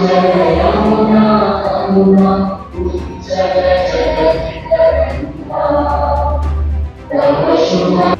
जय यमुना यमुना उज्जल जगदितरन्ता तव शुभ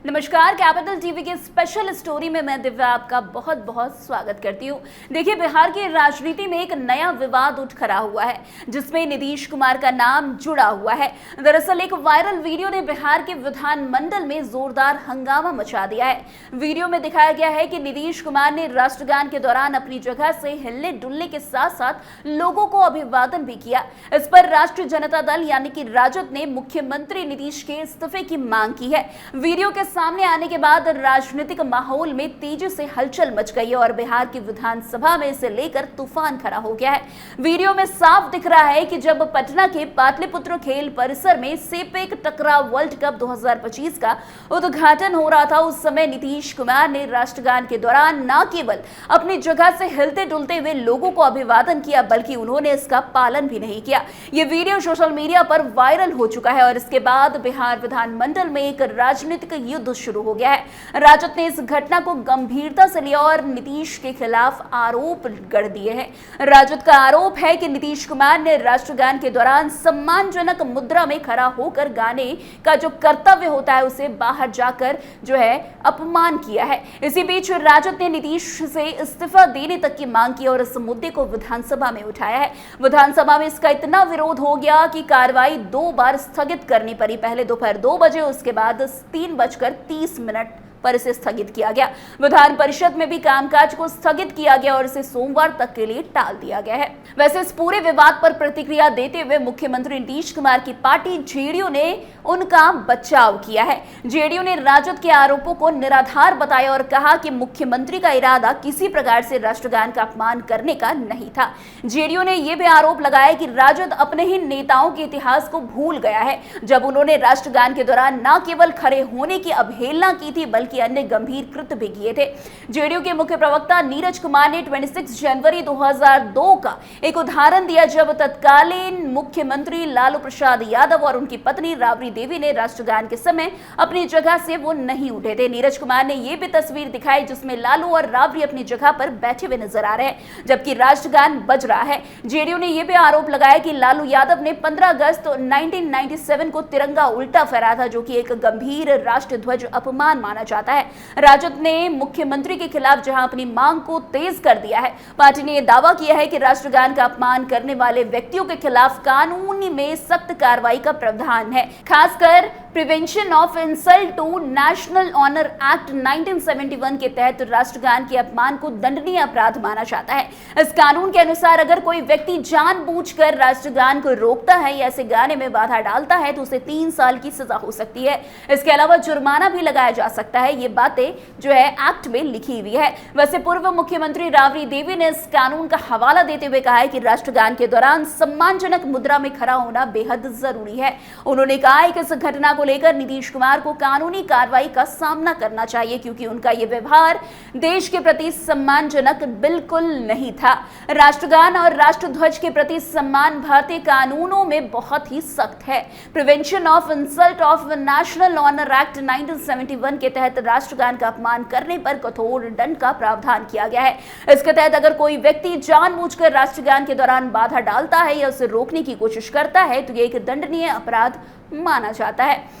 नमस्कार, कैपिटल टीवी के स्पेशल स्टोरी में मैं दिव्या आपका बहुत बहुत स्वागत करती हूँ। देखिए, बिहार की राजनीति में एक नया विवाद उठ खड़ा हुआ है जिसमें नीतीश कुमार का नाम जुड़ा हुआ है। दरअसल एक वायरल वीडियो ने बिहार के विधानमंडल में जोरदार हंगामा मचा दिया है। वीडियो में दिखाया गया है कि नीतीश कुमार ने राष्ट्रगान के दौरान अपनी जगह से हिलने डुलने के साथ साथ लोगों को अभिवादन भी किया। इस पर राष्ट्रीय जनता दल यानी कि राजद ने मुख्यमंत्री नीतीश के इस्तीफे की मांग की है। वीडियो के सामने आने के बाद राजनीतिक माहौल में तेजी से हलचल मच गई है और बिहार की विधानसभा में इसे लेकर तूफान खड़ा हो गया है। वीडियो में साफ दिख रहा है कि जब पटना के पाटलिपुत्र खेल परिसर में सेपेक टकराव वर्ल्ड कप 2025 का उद्घाटन हो रहा था, उस समय नीतीश कुमार ने राष्ट्रगान के दौरान न केवल अपनी जगह से हिलते डुलते हुए लोगों को अभिवादन किया बल्कि उन्होंने इसका पालन भी नहीं किया। ये वीडियो सोशल मीडिया पर वायरल हो चुका है और इसके बाद बिहार विधानमंडल में एक राजनीतिक युद्ध शुरू हो गया है। राजद ने इस घटना को गंभीरता से लिया और नीतीश के खिलाफ आरोप गढ़ दिए हैं। राजद का आरोप है कि नीतीश कुमार ने राष्ट्रगान के दौरान सम्मानजनक मुद्रा में खड़ा होकर गाने का जो कर्तव्य होता है उसे बाहर जाकर जो है अपमान किया है। इसी बीच राजद ने नीतीश से इस्तीफा देने तक की मांग की और इस मुद्दे को विधानसभा में उठाया है। विधानसभा में इसका इतना विरोध हो गया कि कार्रवाई 2 बार स्थगित करनी पड़ी। पहले दोपहर 2 बजे, उसके बाद 3:30 पर इसे स्थगित किया गया। विधान परिषद में भी कामकाज को स्थगित किया गया और इसे सोमवार तक के लिए टाल दिया गया है। वैसे इस पूरे विवाद पर प्रतिक्रिया देते हुए मुख्यमंत्री नीतीश कुमार की पार्टी जेडीयू ने उनका बचाव किया है। जेडीयू ने राजद के आरोपों को निराधार बताया और कहा कि मुख्यमंत्री का इरादा किसी प्रकार से राष्ट्रगान का अपमान करने का नहीं था। जेडीयू ने यह भी आरोप लगाया कि राजद अपने ही नेताओं के इतिहास को भूल गया है, जब उन्होंने राष्ट्रगान के दौरान न केवल खड़े होने की अवहेलना की थी बल्कि अन्य गंभीर कृत्य भी किए थे। जेडीयू के मुख्य प्रवक्ता नीरज कुमार ने 26 जनवरी 2002 का एक उदाहरण दिया जब तत्कालीन मुख्यमंत्री लालू प्रसाद यादव और उनकी पत्नी राबड़ी देवी ने राष्ट्रगान के समय अपनी जगह से वो नहीं उठे थे। नीरज कुमार ने यह भी तस्वीर दिखाई जिसमें लालू और राबड़ी अपनी जगह पर बैठे हुए नजर आ रहे हैं जबकि राष्ट्रगान बज रहा है। जेडीयू ने यह भी आरोप लगाया कि लालू यादव ने 15 अगस्त 1997 को तिरंगा उल्टा फहराया था, जो कि एक गंभीर राष्ट्रध्वज अपमान माना जाता है। राजद ने मुख्यमंत्री के खिलाफ जहां अपनी मांग को तेज कर दिया है, पार्टी ने यह दावा किया है कि राष्ट्रगान का अपमान करने वाले व्यक्तियों के खिलाफ कानून में सख्त कार्रवाई का प्रावधान है। खासकर prevention of insult to national honour act 1971 के तहत राष्ट्रगान के अपमान को दंडनीय अपराध माना जाता है। इस कानून के अनुसार अगर कोई व्यक्ति जानबूझकर राष्ट्रगान को रोकता है या ऐसे गाने में बाधा डालता है तो उसे 3 साल की सजा हो सकती है। इसके अलावा जुर्माना भी लगाया जा सकता है। ये बातें जो है एक्ट में लिखी हुई है। वैसे पूर्व मुख्यमंत्री राबड़ी देवी ने इस कानून का हवाला देते हुए कहा है कि राष्ट्रगान के दौरान सम्मानजनक मुद्रा में खड़ा होना बेहद जरूरी है। उन्होंने कहा है कि इस घटना को लेकर नीतीश कुमार को कानूनी कार्रवाई का सामना करना चाहिए क्योंकि उनका यह व्यवहार देश के प्रति सम्मानजनक बिल्कुल नहीं था। राष्ट्रगान और राष्ट्रध्वज के प्रति सम्मान भारतीय कानूनों में बहुत ही सख्त है। Prevention of insult of national honour act 1971 के तहत राष्ट्रगान का अपमान करने पर कठोर दंड का प्रावधान किया गया है। इसके तहत अगर कोई व्यक्ति जानबूझकर राष्ट्रगान के दौरान बाधा डालता है या उसे रोकने की कोशिश करता है तो यह एक दंडनीय अपराध माना जाता है।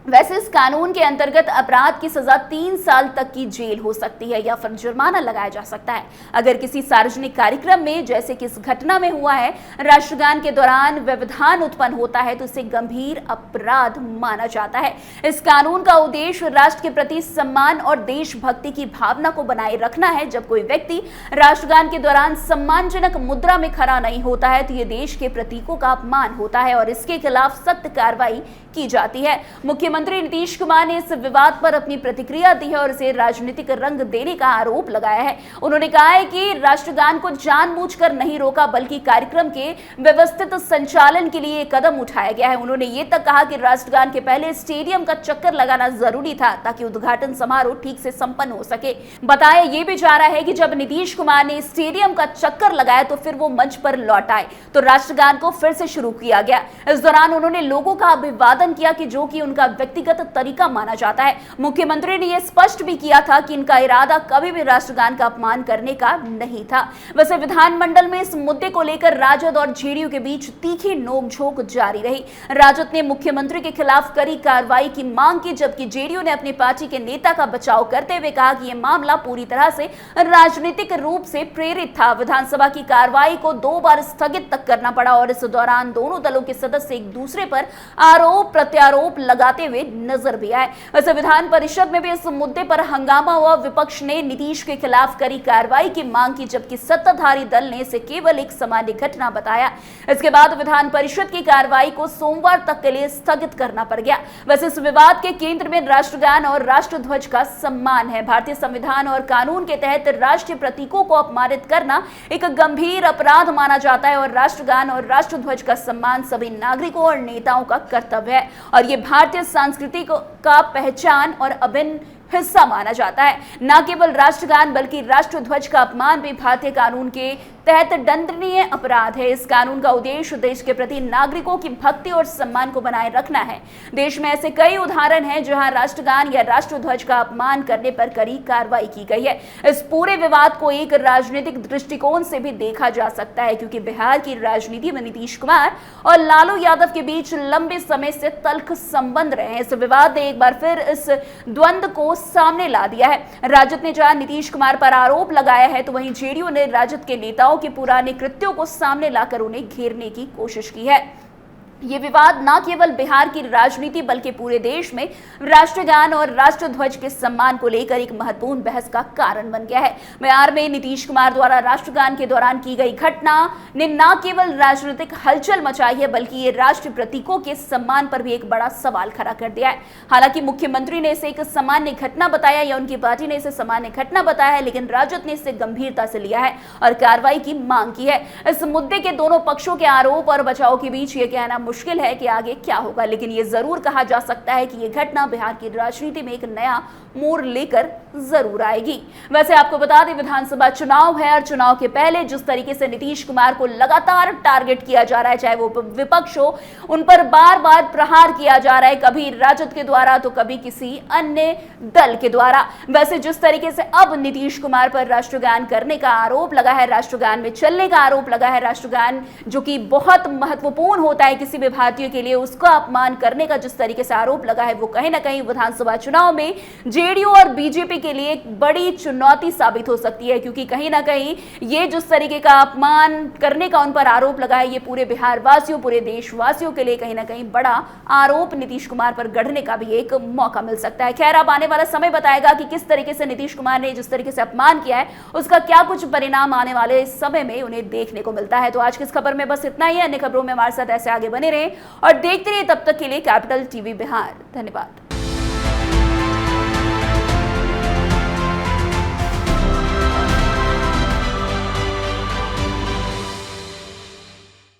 वैसे इस कानून के अंतर्गत अपराध की सजा 3 साल तक की जेल हो सकती है या फिर जुर्माना लगाया जा सकता है। अगर किसी सार्वजनिक कार्यक्रम में जैसे कि इस घटना में हुआ है राष्ट्रगान के दौरान व्यवधान उत्पन्न होता है तो इसे गंभीर अपराध माना जाता है। इस कानून का उद्देश्य राष्ट्र के प्रति सम्मान और देशभक्ति की भावना को बनाए रखना है। जब कोई व्यक्ति राष्ट्रगान के दौरान सम्मानजनक मुद्रा में खड़ा नहीं होता है तो यह देश के प्रतीकों का अपमान होता है और इसके खिलाफ सख्त कार्रवाई की जाती है। मुख्यमंत्री मुख्यमंत्री नीतीश कुमार ने इस विवाद पर अपनी प्रतिक्रिया दी है और इसे राजनीतिक रंग देने का आरोप लगाया है। उन्होंने कहा है कि राष्ट्रगान को जानबूझकर नहीं रोका, बल्कि कार्यक्रम के व्यवस्थित संचालन के लिए कदम उठाया गया है। उन्होंने ये तक कहा कि राष्ट्रगान के पहले स्टेडियम का चक्कर लगाना जरूरी था ताकि उद्घाटन समारोह ठीक से संपन्न हो सके। बताया ये भी जा रहा है कि जब नीतीश कुमार ने स्टेडियम का चक्कर लगाया तो फिर वो मंच पर लौट आए तो राष्ट्रगान को फिर से शुरू किया गया। इस दौरान उन्होंने लोगों का अभिवादन किया कि जो कि उनका व्यक्तिगत तरीका माना जाता है। मुख्यमंत्री ने यह स्पष्ट भी किया था कि इनका इरादा कभी भी राष्ट्रगान का अपमान करने का नहीं था। वैसे विधानमंडल में इस मुद्दे को लेकर राजद और जेडीयू के बीच तीखी नोकझोंक जारी रही। राजद ने मुख्यमंत्री के खिलाफ कड़ी कार्रवाई की मांग की, जबकि जेडीयू ने अपनी पार्टी के नेता का बचाव करते हुए कहा कि यह मामला पूरी तरह से राजनीतिक रूप से प्रेरित था। विधानसभा की कार्रवाई को 2 बार स्थगित तक करना पड़ा और इस दौरान दोनों दलों के सदस्य एक दूसरे पर आरोप प्रत्यारोप लगाते हुए नजर भी आए। वैसे विधान परिषद में भी इस मुद्दे पर हंगामा हुआ। विपक्ष ने नीतीश के खिलाफ कड़ी कार्रवाई की मांग की, जबकि सत्ताधारी दल ने इसे केवल एक सामान्य घटना बताया। इसके बाद विधान परिषद की कार्रवाई को सोमवार तक के लिए स्थगित करना पड़ गया। वैसे इस विवाद के केंद्र में राष्ट्रगान और राष्ट्रध्वज का सम्मान है। भारतीय संविधान और कानून के तहत राष्ट्रीय प्रतीकों को अपमानित करना एक गंभीर अपराध माना जाता है और राष्ट्रगान और राष्ट्रध्वज का सम्मान सभी नागरिकों और नेताओं का कर्तव्य है और ये भारतीय संस्कृति का पहचान और अभिन्न हिस्सा माना जाता है। न केवल राष्ट्रगान बल्कि राष्ट्रध्वज का अपमान भी भारतीय कानून के तहत दंडनीय अपराध है। इस कानून का उद्देश्य देश के प्रति नागरिकों की भक्ति और सम्मान को बनाए रखना है। देश में ऐसे कई उदाहरण हैं जहां राष्ट्रगान या राष्ट्रध्वज का अपमान करने पर कड़ी कार्रवाई की गई है। इस पूरे विवाद को एक राजनीतिक दृष्टिकोण से भी देखा जा सकता है, क्योंकि बिहार की राजनीति में नीतीश कुमार और लालू यादव के बीच लंबे समय से तल्ख संबंध रहे हैं। इस विवाद ने एक बार फिर इस द्वंद्व को सामने ला दिया है। राजद ने जहां नीतीश कुमार पर आरोप लगाया है तो वहीं जेडीयू ने राजद के नेताओं के पुराने कृत्यों को सामने लाकर उन्हें घेरने की कोशिश की है। ये विवाद न केवल बिहार की राजनीति बल्कि पूरे देश में राष्ट्रगान और राष्ट्रध्वज के सम्मान को लेकर एक महत्वपूर्ण बहस का कारण बन गया है। बिहार में नीतीश कुमार द्वारा राष्ट्रगान के दौरान की गई घटना ने न केवल राजनीतिक हलचल मचाई है बल्कि ये राष्ट्रीय प्रतीकों के सम्मान पर भी एक बड़ा सवाल खड़ा कर दिया है। हालांकि मुख्यमंत्री ने इसे एक सामान्य घटना बताया या उनकी पार्टी ने इसे सामान्य घटना बताया है, लेकिन राजद ने इसे गंभीरता से लिया है और कार्रवाई की मांग की है। इस मुद्दे के दोनों पक्षों के आरोप और बचाव के बीच ये कहना मुश्किल है कि आगे क्या होगा, लेकिन यह जरूर कहा जा सकता है कि यह घटना बिहार की राजनीति में एक नया मोड़ लेकर जरूर आएगी। वैसे आपको बता दें, विधानसभा चुनाव है और चुनाव के पहले जिस तरीके से नीतीश कुमार को लगातार टारगेट किया जा रहा है, चाहे वो विपक्ष हो, उन पर बार बार प्रहार किया जा रहा है, कभी राजद के द्वारा तो कभी किसी अन्य दल के द्वारा। वैसे जिस तरीके से अब नीतीश कुमार पर राष्ट्रगान करने का आरोप लगा है, राष्ट्रगान में चलने का आरोप लगा है, राष्ट्रगान जो कि बहुत महत्वपूर्ण होता है किसी भी भारतीय के लिए, उसका अपमान करने का जिस तरीके से आरोप लगा है, वो कहीं ना कहीं विधानसभा चुनाव में जेडीयू और बीजेपी के लिए एक बड़ी चुनौती साबित हो सकती है, क्योंकि कहीं ना कहीं ये जिस तरीके का अपमान करने का उन पर आरोप लगा है, ये पूरे बिहार वासियों, पूरे देशवासियों के लिए कहीं ना कहीं बड़ा आरोप नीतीश कुमार पर गढ़ने का भी एक मौका मिल सकता है। खैर, अब आने वाला समय बताएगा कि किस तरीके से नीतीश कुमार ने जिस तरीके से अपमान किया है उसका क्या कुछ परिणाम आने वाले समय में उन्हें देखने को मिलता है। तो आज की इस खबर में बस इतना ही है। अन्य खबरों में हमारे साथ ऐसे आगे बने रहें और देखते रहिए। तब तक के लिए कैपिटल टीवी बिहार। धन्यवाद।